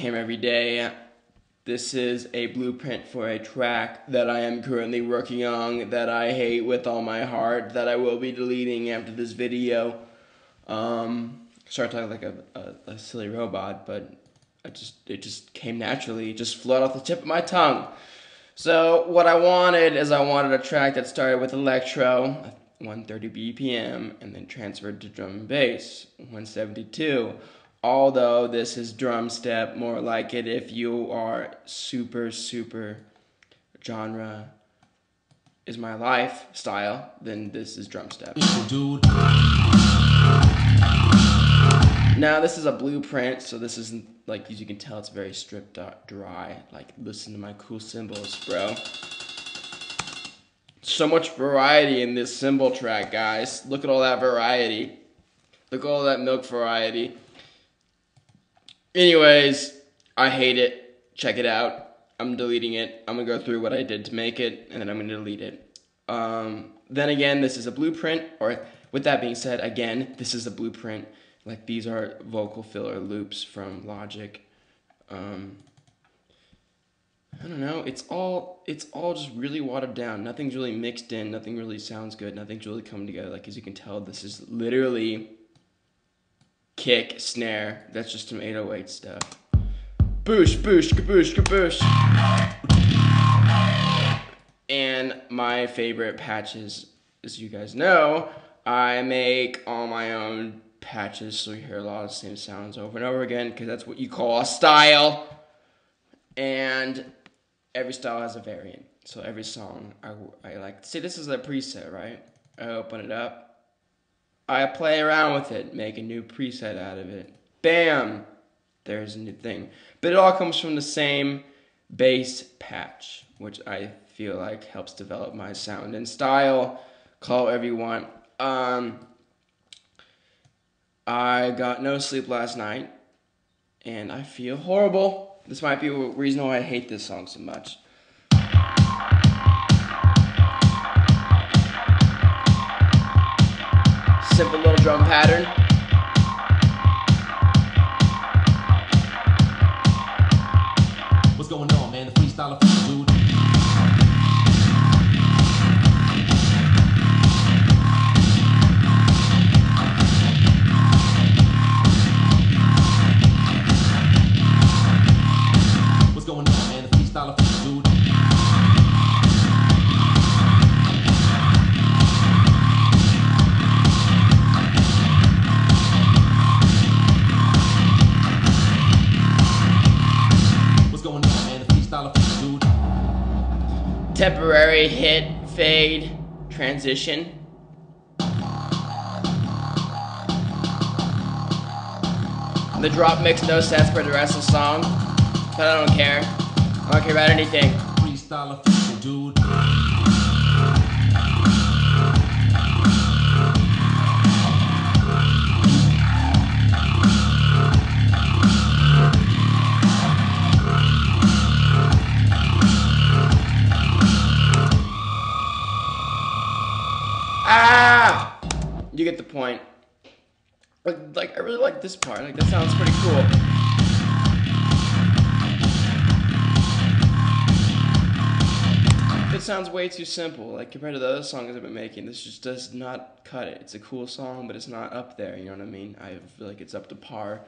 came every day. This is a blueprint for a track that I am currently working on, that I hate with all my heart, that I will be deleting after this video. Sorry to talk like a silly robot, but it just came naturally. It just flowed off the tip of my tongue. So what I wanted is a track that started with electro, 130 BPM, and then transferred to drum and bass, 172. Although this is drum step, more like it if you are super genre is my life style, then this is drum step. Now this is a blueprint, so this isn't, like, as you can tell, it's very stripped dry. Like, listen to my cool cymbals, bro. So much variety in this cymbal track, guys. Look at all that variety. Look at all that milk variety. Anyways, I hate it. Check it out. I'm deleting it. I'm going to go through what I did to make it, and then I'm going to delete it. Then again, this is a blueprint, or with that being said, again, this is a blueprint. Like, these are vocal filler loops from Logic. I don't know, it's all just really watered down. Nothing's really mixed in, nothing really sounds good, nothing's really coming together. Like, as you can tell, this is literally kick, snare, that's just some 808 stuff. Boosh, boosh, kaboosh, kaboosh. And my favorite patches, as you guys know, I make all my own patches, so you hear a lot of the same sounds over and over again, because that's what you call a style. And every style has a variant. So every song, I like, see, this is a preset, right? I open it up. I play around with it, make a new preset out of it. Bam! There's a new thing. But it all comes from the same bass patch, which I feel like helps develop my sound and style. Call it whatever you want. I got no sleep last night, and I feel horrible. This might be a reason why I hate this song so much. Simple little drum pattern. What's going on, man? The freestyler dude. What's going on, man? The freestyler dude. Temporary hit, fade, transition. The drop makes no sense for the rest of the song, but I don't care. I don't care about anything. Freestyler, dude. Ah! You get the point. Like, I really like this part. Like, that sounds pretty cool. It sounds way too simple. Like, compared to the other songs I've been making, this just does not cut it. It's a cool song, but it's not up there, you know what I mean? I feel like it's up to par.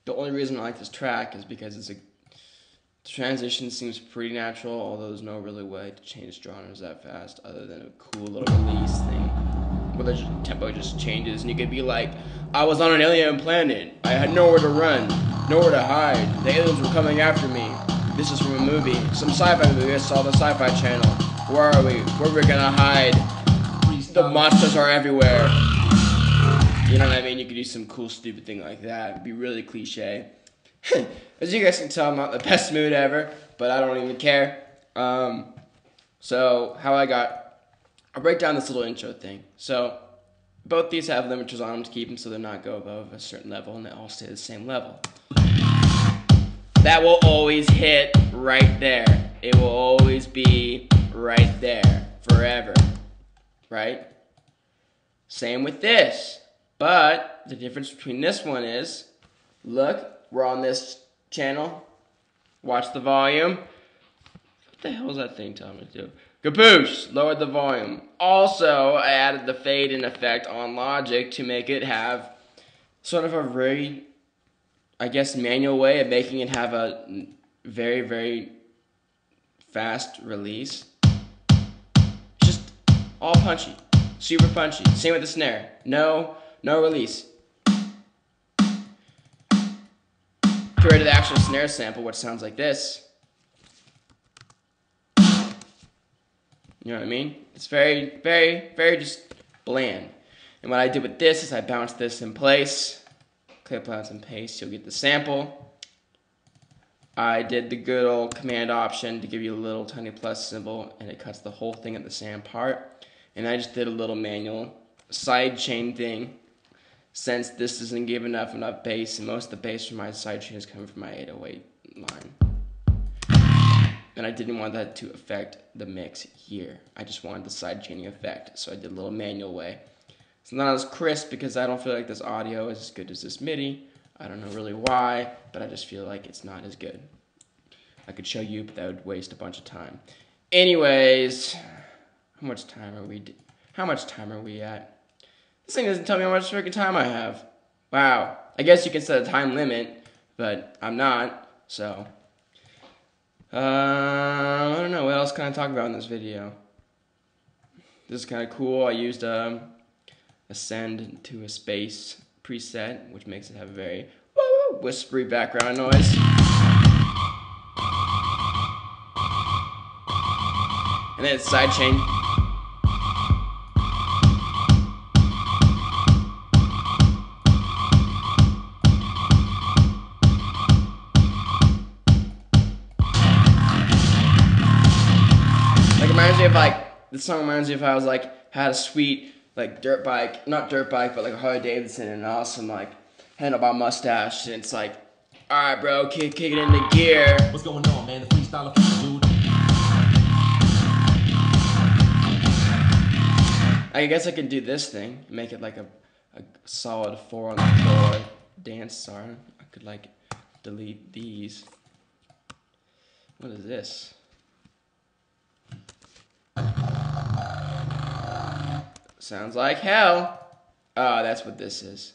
The only reason I like this track is because the transition seems pretty natural, although there's no really way to change genres that fast other than a cool little release thing where the tempo just changes and you could be like, I was on an alien planet, I had nowhere to run, nowhere to hide, the aliens were coming after me, this is from a movie, some sci-fi movie, I saw the Sci-Fi Channel, where are we, where are we gonna hide, the monsters are everywhere, you know what I mean? You could do some cool stupid thing like that, it'd be really cliche. As you guys can tell, I'm not in the best mood ever, but I don't even care. So I'll break down this little intro thing. So both these have limiters on them to keep them so they're not go above a certain level, and they all stay the same level. That will always hit right there. It will always be right there forever, right? Same with this, but the difference between this one is, look, we're on this channel, Watch the volume. What the hell is that thing telling me to do? Caboose! Lowered the volume. Also, I added the fade in effect on Logic to make it have sort of a very, I guess, manual way of making it have a very, very fast release. Just all punchy. Super punchy. Same with the snare. No release. Compared to the actual snare sample, which sounds like this. You know what I mean? It's very, very, very just bland. And what I did with this is I bounced this in place. Clip, bounce, and paste. You'll get the sample. I did the good old command option to give you a little tiny plus symbol, and it cuts the whole thing at the same part. And I just did a little manual side chain thing. Since this doesn't give enough bass, and most of the bass from my side chain is coming from my 808 line. And I didn't want that to affect the mix here. I just wanted the side chaining effect, so I did a little manual way. It's not as crisp because I don't feel like this audio is as good as this MIDI. I don't know really why, but I just feel like it's not as good. I could show you, but that would waste a bunch of time. Anyways, how much time are we at? This thing doesn't tell me how much freaking time I have. Wow. I guess you can set a time limit, but I'm not, so. I don't know, what else can I talk about in this video? This is kind of cool. I used Ascend to a Space preset, which makes it have a very whispery background noise. And then it's sidechain. Reminds me of this song reminds me of how I was had a sweet dirt bike, not dirt bike, but a Harley Davidson and an awesome handlebar mustache, and it's alright bro, kick it into gear. What's going on, man? The freestyler, dude. I guess I can do this thing, make it a solid 4 on the floor dance song. I could delete these. What is this? Sounds like hell. Oh, that's what this is.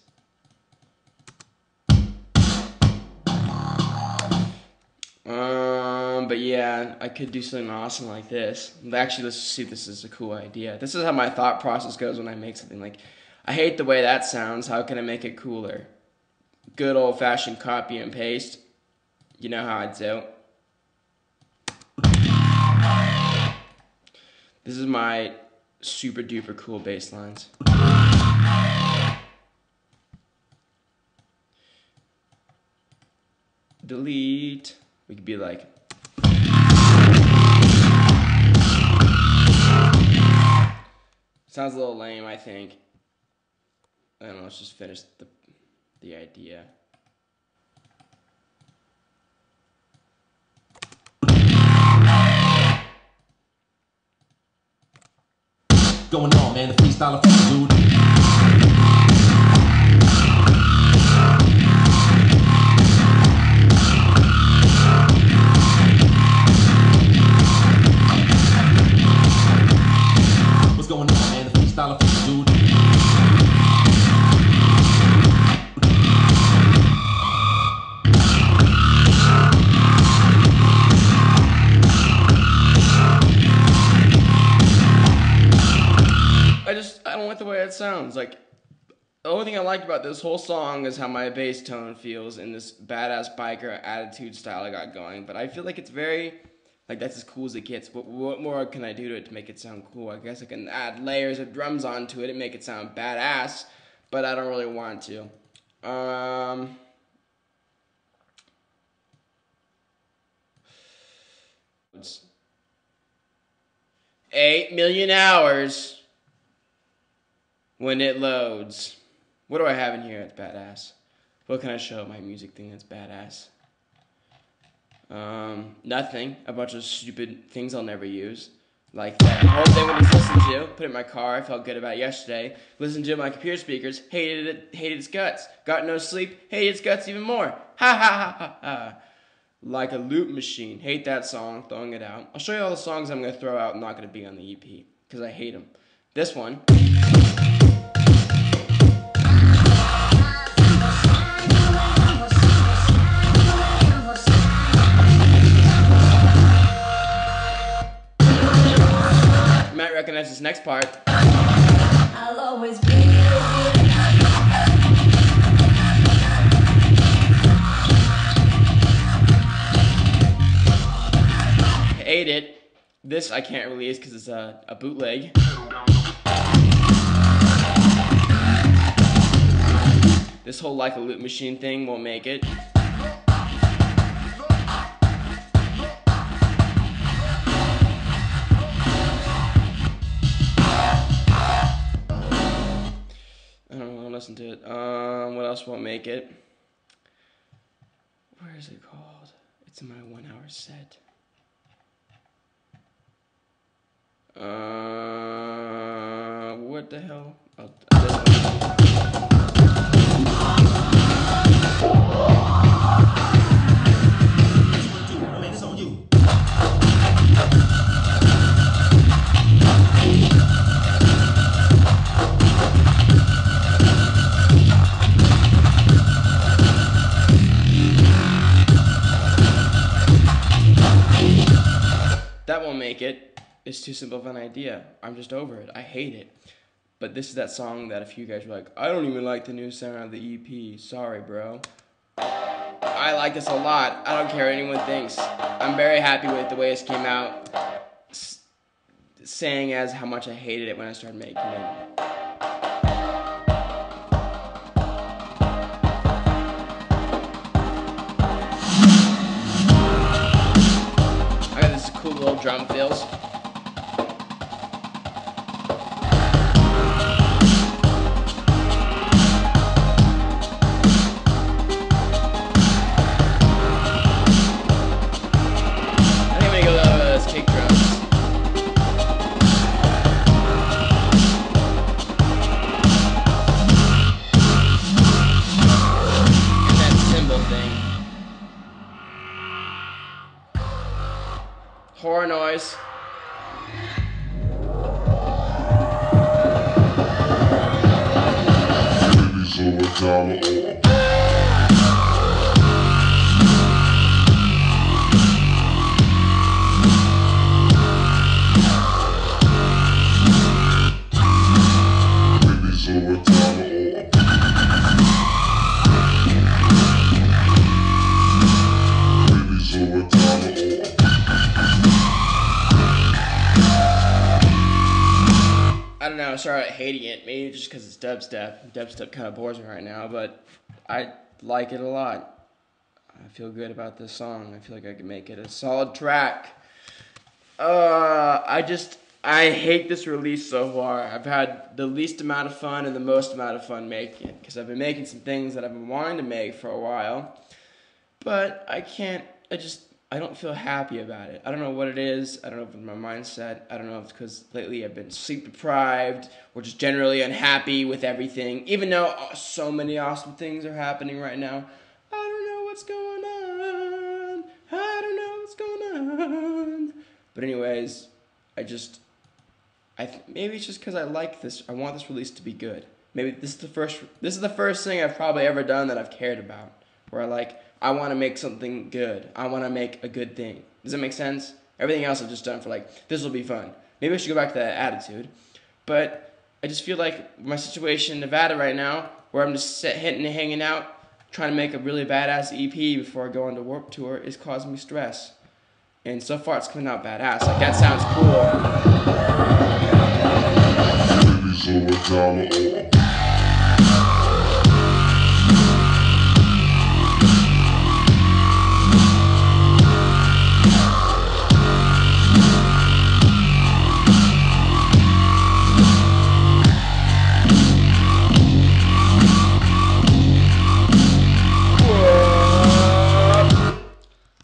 But yeah, I could do something awesome like this. Actually, let's see if this is a cool idea. This is how my thought process goes when I make something. I hate the way that sounds. How can I make it cooler? Good old-fashioned copy and paste. You know how I do. This is my super duper cool bass lines. Delete. We could be sounds a little lame, I think. I don't know, let's just finish the idea. Going on, man? The freestyler, dude. What's going on, man? The freestyler, dude. I don't like the way it sounds. The only thing I like about this whole song is how my bass tone feels in this badass biker attitude style I got going. But I feel like it's very, that's as cool as it gets. What more can I do to it to make it sound cool? I guess I can add layers of drums onto it and make it sound badass, but I don't really want to. 8 million hours. When it loads. What do I have in here that's badass? What can I show my music thing that's badass? Nothing. A bunch of stupid things I'll never use. Like that whole thing we just listened to. Put it in my car. I felt good about it yesterday. Listened to it on my computer speakers. Hated it. Hated its guts. Got no sleep. Hated its guts even more. Ha ha ha ha ha. Like a Loop Machine. Hate that song. Throwing it out. I'll show you all the songs I'm going to throw out and not going to be on the EP. Because I hate them. This one. You might recognize this next part. I'll always be Hate it. This I can't release because it's a bootleg. This whole Like a Loop Machine thing won't make it. I don't know, I'll listen to it. What else won't make it? Where is it called? It's in my 1 hour set. What the hell? Oh, this one. That won't make it. It's too simple of an idea. I'm just over it. I hate it. But this is that song that a few guys were like, I don't even like the new sound of the EP. Sorry, bro. I like this a lot. I don't care what anyone thinks. I'm very happy with the way this came out. Saying as how much I hated it when I started making it. I got this cool little drum fills. Horror noise. I don't know, I started hating it, maybe just because it's dubstep. Dubstep kind of bores me right now, but I like it a lot. I feel good about this song. I feel like I can make it a solid track. I hate this release so far. I've had the least amount of fun and the most amount of fun making it, because I've been making some things that I've been wanting to make for a while, but I don't feel happy about it. I don't know what it is. I don't know if it's my mindset. I don't know if it's because lately I've been sleep deprived or just generally unhappy with everything. Even though so many awesome things are happening right now. I don't know what's going on. I don't know what's going on. But anyways, maybe it's just because I like this. I want this release to be good. Maybe this is the first thing I've probably ever done that I've cared about. Where I want to make something good. I want to make a good thing. Does that make sense? Everything else I've just done for this will be fun. Maybe I should go back to that attitude. But I just feel like my situation in Nevada right now, where I'm just hitting and hanging out, trying to make a really badass EP before I go on to Warped Tour, is causing me stress. And so far it's coming out badass. That sounds cool.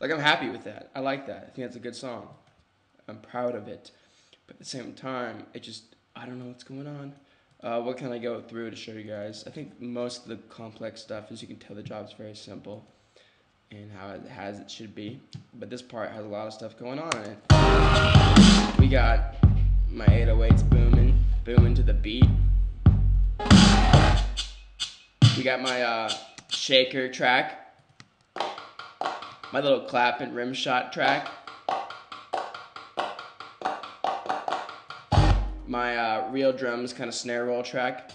I'm happy with that. I like that. I think that's a good song. I'm proud of it. But at the same time, I don't know what's going on. What can I go through to show you guys? I think most of the complex stuff, as you can tell, the job's very simple. and how it should be. But this part has a lot of stuff going on in it. We got my 808s booming to the beat. We got my shaker track, my little clap and rim shot track, my real drums kind of snare roll track.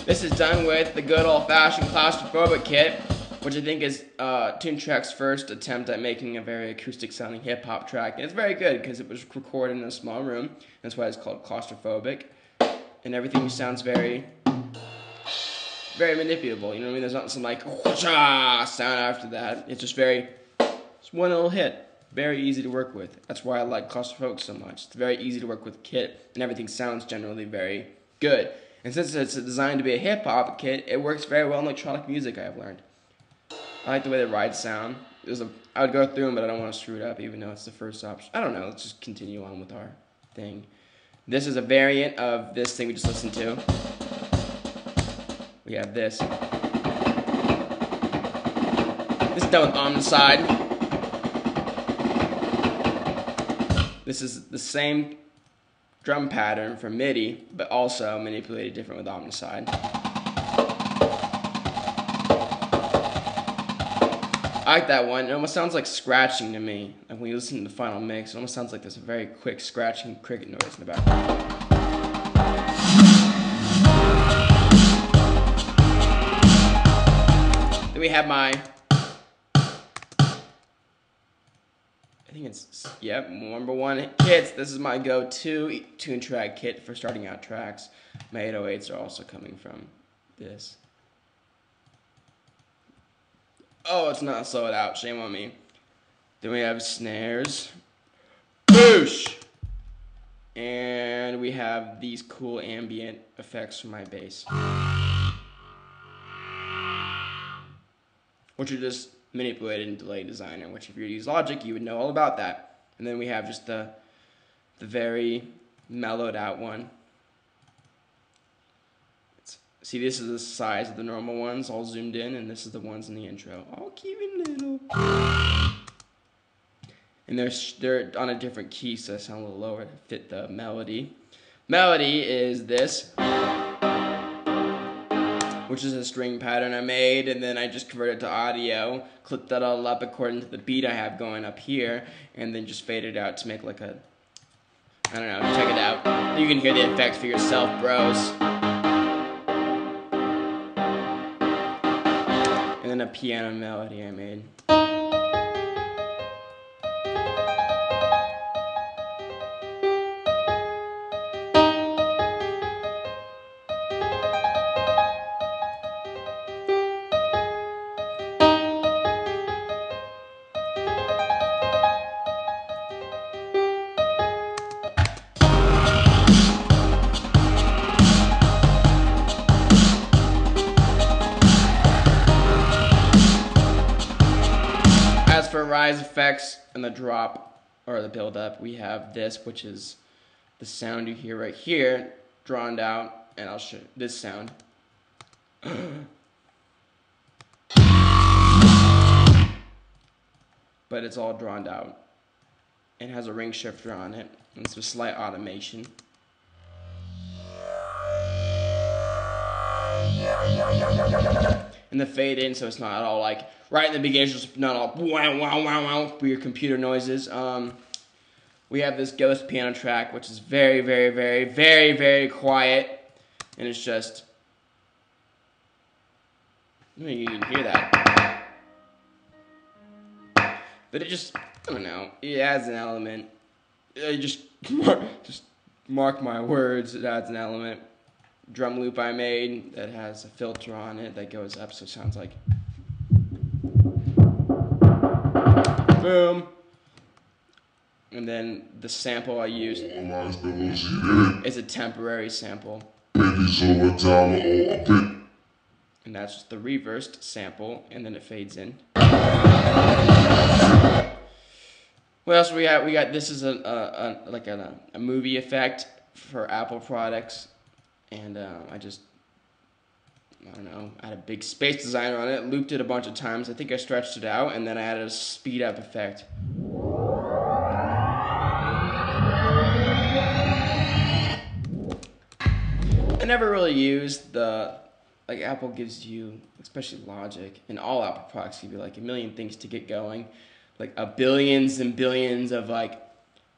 This is done with the good old-fashioned claustrophobic kit, which I think is Toontrack's first attempt at making a very acoustic-sounding hip-hop track. And it's very good because it was recorded in a small room. That's why it's called claustrophobic. And everything sounds very, very manipulable. You know what I mean? There's not some like sound after that. It's just it's one little hit. Very easy to work with. That's why I like claustrophobic so much. It's very easy to work with kit, and everything sounds generally very good. And since it's designed to be a hip-hop kit, it works very well in electronic music, I've learned. I like the way the rides sound. I would go through them, but I don't want to screw it up, even though it's the first option. I don't know. Let's just continue on with our thing. This is a variant of this thing we just listened to. We have this. This is done with Omnicide. This is the same drum pattern for MIDI, but also manipulated different with Omnicide. I like that one. It almost sounds like scratching to me. Like when you listen to the final mix, it almost sounds like there's a very quick scratching cricket noise in the background. Then we have my, I think it's, yep, #1 kits. This is my go-to Toontrack kit for starting out tracks. My 808s are also coming from this. Oh, it's not slowed out. Shame on me. Then we have snares. Boosh! And we have these cool ambient effects for my bass, which are just manipulated in Delay Designer, which if you use Logic, you would know all about that. And then we have just the very mellowed out one. See, this is the size of the normal ones, all zoomed in, and this is the ones in the intro. I'll keep it little. And they're on a different key, so they sound a little lower to fit the melody. Melody is this, which is a string pattern I made, and then I just converted to audio, clipped that all up according to the beat I have going up here, and then just faded it out to make like a, I don't know, check it out. You can hear the effects for yourself, bros. And then a piano melody I made. For rise effects and the drop or the build up, we have this, which is the sound you hear right here, drawn out, and I'll show you this sound. But it's all drawn out and has a ring shifter on it and some slight automation. And the fade in, so it's not all like right in the beginning, it's just not all wow wow wow wow weird computer noises. We have this ghost piano track, which is very, very, very, very, very quiet, and it's just, I mean, you can hear that, but it just, I don't know, it adds an element. Just mark my words, it adds an element. Drum loop I made that has a filter on it that goes up, so it sounds like boom. And then the sample I used is a temporary sample, and that's just the reversed sample, and then it fades in. What else we got? We got, this is a movie effect for Apple products. And I just I don't know, I had a big space designer on it, looped it a bunch of times. I think I stretched it out, and then I added a speed up effect. I never really used the, like Apple gives you, especially Logic, and all Apple products give you like a million things to get going. Like a billions and billions of like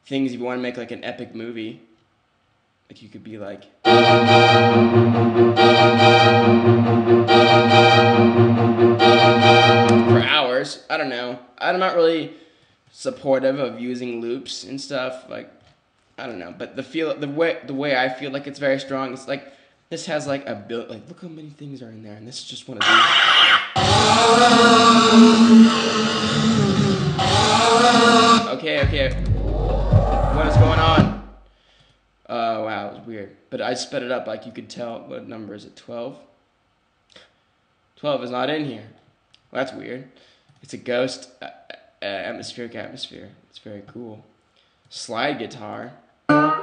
things if you want to make like an epic movie. Like you could be like for hours. I don't know. I'm not really supportive of using loops and stuff. Like I don't know, but the way I feel like it's very strong. It's like this has like like look how many things are in there, and this is just one of these. Okay. What is going on? Oh wow, it was weird. But I sped it up like you could tell. What number is it? 12. 12 is not in here. Well, that's weird. It's a ghost atmospheric atmosphere. It's very cool. Slide guitar. I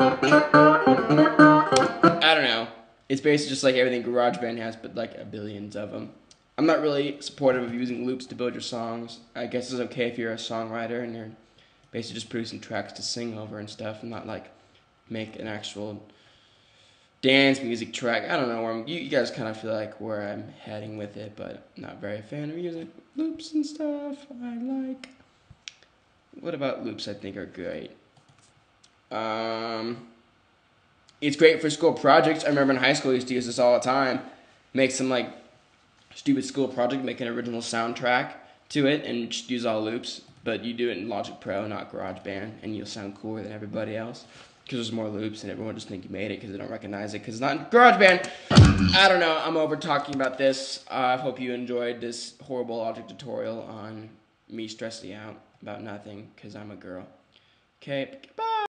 don't know. It's basically just like everything GarageBand has, but like a billions of them. I'm not really supportive of using loops to build your songs. I guess it's okay if you're a songwriter and you're basically just producing tracks to sing over and stuff, and not like make an actual dance music track. I don't know where you guys kind of feel like where I'm heading with it, but I'm not very a fan of using loops and stuff. I like. What about loops? I think are great. It's great for school projects. I remember in high school I used to use this all the time. Make some like stupid school project, make an original soundtrack to it, and just use all loops. But you do it in Logic Pro, not GarageBand, and you'll sound cooler than everybody else because there's more loops, and everyone just think you made it because they don't recognize it because it's not in GarageBand. I don't know. I'm over talking about this. I hope you enjoyed this horrible Logic tutorial on me stressing out about nothing because I'm a girl. Okay, goodbye.